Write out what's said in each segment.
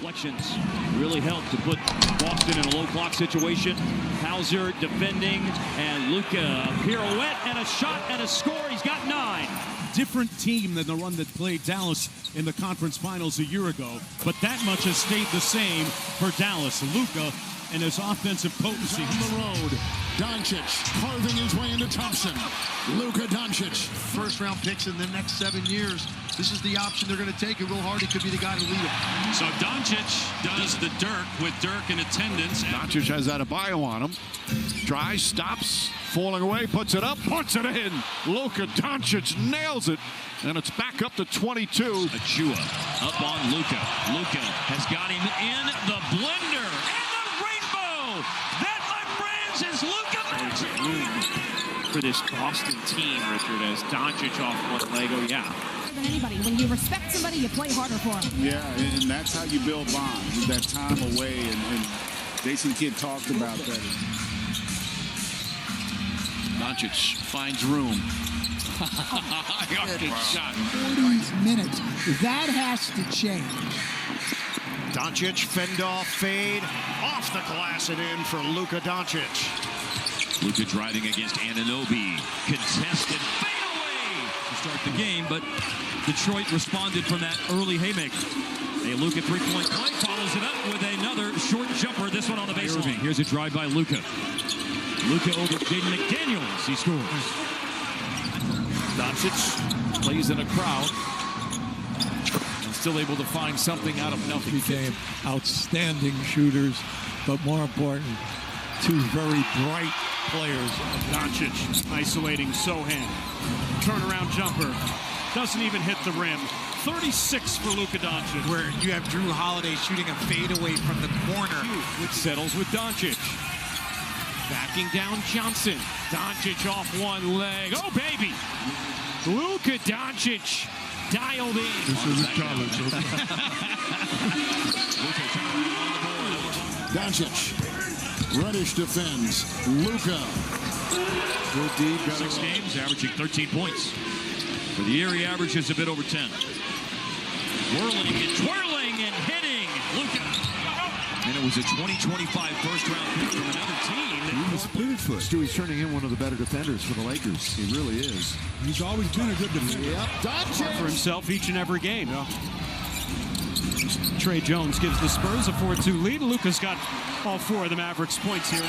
deflections really helped to put Boston in a low clock situation. Hauser defending, and Luka, a pirouette and a shot and a score. He's got 9. Different team than the one that played Dallas in the conference finals a year ago, but that much has stayed the same for Dallas. Luka and his offensive potency. On the road, Doncic carving his way into Thompson. Luka Doncic. First-round picks in the next 7 years. This is the option they're going to take, and Will Hardy could be the guy to lead them. So Doncic does the Dirk with Dirk in attendance. Doncic has that Adebayo on him. Tries, stops, falling away, puts it up, puts it in. Luka Doncic nails it, and it's back up to 22. Achua up on Luka. Luka has got him in the blender. That, my friends, is Luka Doncic. For this Boston team, Richard, as Doncic off one leg. Oh, yeah. Than anybody. When you respect somebody, you play harder for them. Yeah, and that's how you build bonds, with that time away. And Jason Kidd talked about that. Doncic finds room. Good shot. 40 minutes. That has to change. Doncic, fend off, fade, off the glass and in for Luka Doncic. Luka driving against Anunoby. Contested fadeaway to start the game, but Detroit responded from that early haymaker. A Luka three-point play follows it up with another short jumper, this one on the baseline. Here's a drive by Luka. Luka over Jaden McDaniels. He scores. Doncic plays in a crowd. Still able to find something out of nothing. Became outstanding shooters, but more important, two very bright players. Doncic isolating Sohan. Turnaround jumper. Doesn't even hit the rim. 36 for Luka Doncic. Where you have Drew Holiday shooting a fadeaway from the corner. Which settles with Doncic. Backing down Johnson. Doncic off one leg. Oh, baby! Luka Doncic dialed in. This is a challenge. Doncic. Reddish defends. Luka. Go deep. 6 games, averaging 13 points. For the year, he averages a bit over 10. Whirling and twirling and hitting. Luka. And it was a 2025 first-round pick from another team. Stewie's turning in one of the better defenders for the Lakers. He really is. He's always been a good defender. Yep. Doncic for himself each and every game. Yeah. Trey Jones gives the Spurs a 4-2 lead. Luka's got all 4 of the Mavericks' points here.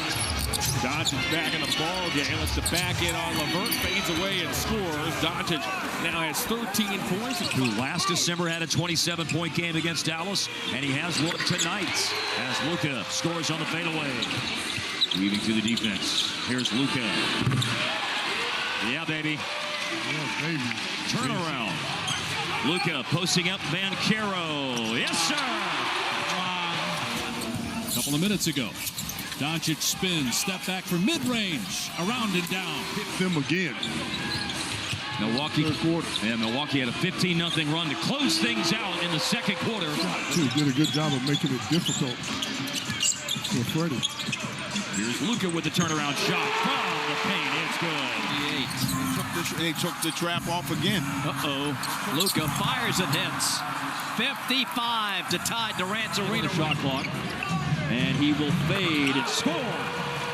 Doncic back in the ball game. Lets the back in on Levert. Fades away and scores. Doncic now has 13 points. Who last December had a 27-point game against Dallas, and he has one tonight as Luka scores on the fadeaway. Weaving through the defense. Here's Luka. Yeah, baby. Yeah, baby. Turnaround. Luka posting up Banchero. Yes, sir. A couple of minutes ago, Doncic spins, step back for mid-range, around and down. Hit them again. Milwaukee had a 15-0 run to close things out in the second quarter. He did a good job of making it difficult for Freddie. Here's Luka with the turnaround shot from the paint. It's good. He took the trap off again. Luka fires and hits. 55 to tie Durant's arena shot clock. And he will fade and score.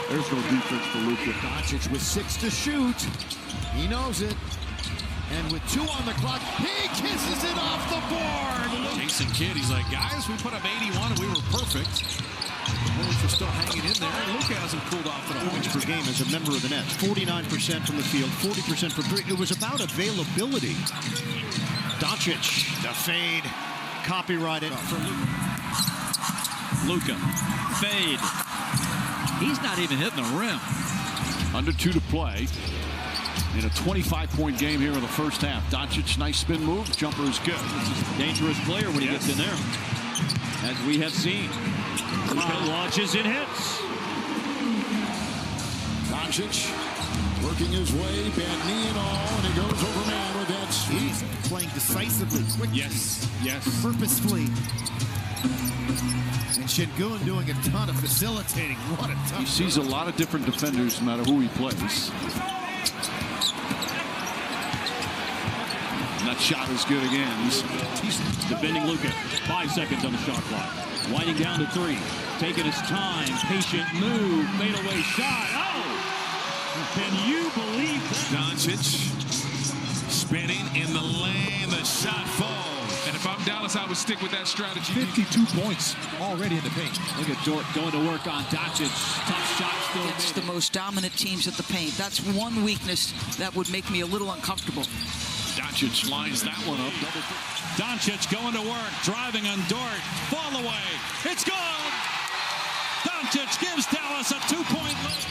There's no defense for Luka. Doncic with 6 to shoot. He knows it. And with 2 on the clock, he kisses it off the board. Jason Kidd, he's like, guys, we put up 81 and we were perfect. Bullets are still hanging in there, and Luka hasn't cooled off at all. Points per game as a member of the Nets. 49% from the field, 40% from 3. It was about availability. Doncic, the fade, copyrighted for Luka, fade. He's not even hitting the rim. Under 2 to play. In a 25-point game here in the first half. Doncic, nice spin move. Jumper is good. Dangerous player when he gets in there, as we have seen. Luka launches and hits. Doncic working his way, bad knee and all, and he goes over man with that. He's playing decisively, quickly, Yes. purposefully. And Şengün doing a ton of facilitating. What a tough. He sees a lot of different defenders no matter who he plays. And that shot is good again. He's defending Luka. 5 seconds on the shot clock. Winding down to three. Taking his time. Patient move. Fadeaway shot. Oh! Can you believe that? Doncic spinning in the lane. The shot falls. And if I'm Dallas, I would stick with that strategy. 52 points already in the paint. Look at Dort going to work on Doncic. Tough shot still It's made. the most dominant teams at the paint. That's one weakness that would make me a little uncomfortable. Doncic lines that one up. Doncic going to work, driving on Dort. Fall away. It's good. Doncic gives Dallas a 2-point lead.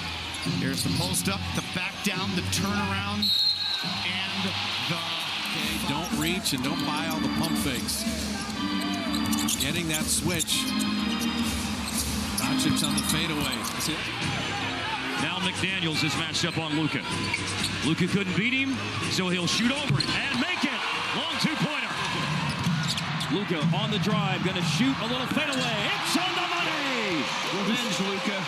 Here's the post up, the back down, the turnaround, and the... Okay, don't reach and don't buy all the pump fakes. Getting that switch. Doncic on the fadeaway. That's it. Now McDaniels is matched up on Luka. Luka couldn't beat him, so he'll shoot over it and make it. Long two-pointer. Luka on the drive, going to shoot a little fadeaway. It's on the money. Revenge, Luka.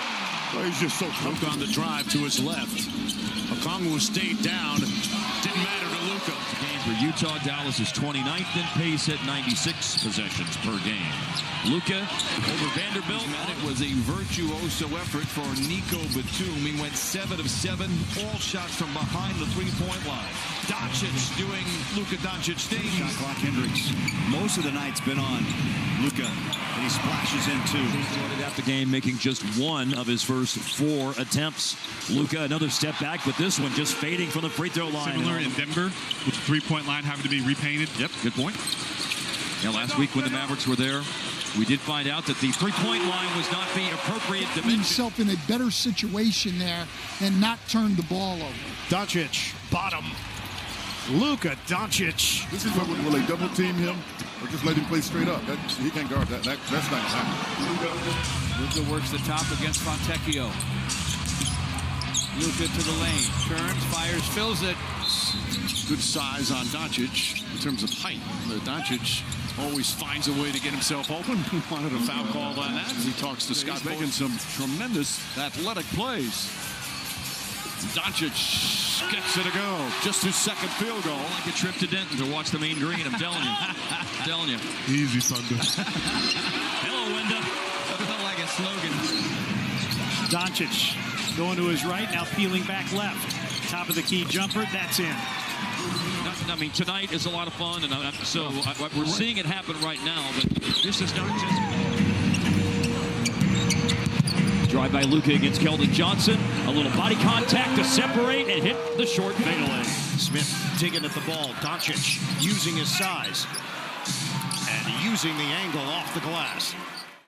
Well, he's just so Luka on the drive to his left. Okongwu stayed down. Didn't matter to Luka. Game for Utah. Dallas is 29th in pace at 96 possessions per game. Luka over Vanderbilt. It was a virtuoso effort for Nico Batum. He went 7 of 7, all shots from behind the three-point line. Doncic doing Luka Doncic things. Shot clock hindrance. Most of the night's been on Luka, and he splashes in two. Started out the game making just one of his first 4 attempts. Luka another step back, but this one just fading from the free throw line. Similar in Denver, with the three-point line having to be repainted. Yep, good point. Now, last week when the Mavericks were there, we did find out that the three-point line was not the appropriate dimension. Himself in a better situation there and not turn the ball over. Doncic, bottom. Luka Doncic. This is what will they double team him or just let him play straight up? He can't guard that. That's not going to happen. Luka works the top against Fontecchio. Luka to the lane. Turns, fires, fills it. Good size on Doncic in terms of height. Doncic always finds a way to get himself open. He wanted a foul call on that. He talks to Scott, making some tremendous athletic plays. Doncic gets it a go. Just his second field goal. Like a trip to Denton to watch the main green, I'm telling you. I'm telling you. Easy, Thunder. Hello, Wenda. Felt like a slogan. Doncic going to his right, now peeling back left. Top of the key jumper, that's in. I mean, tonight is a lot of fun, and we're seeing it happen right now, but this is not just... Drive by Luka against Keldon Johnson. A little body contact to separate and hit the short fadeaway. Smith digging at the ball. Doncic using his size and using the angle off the glass.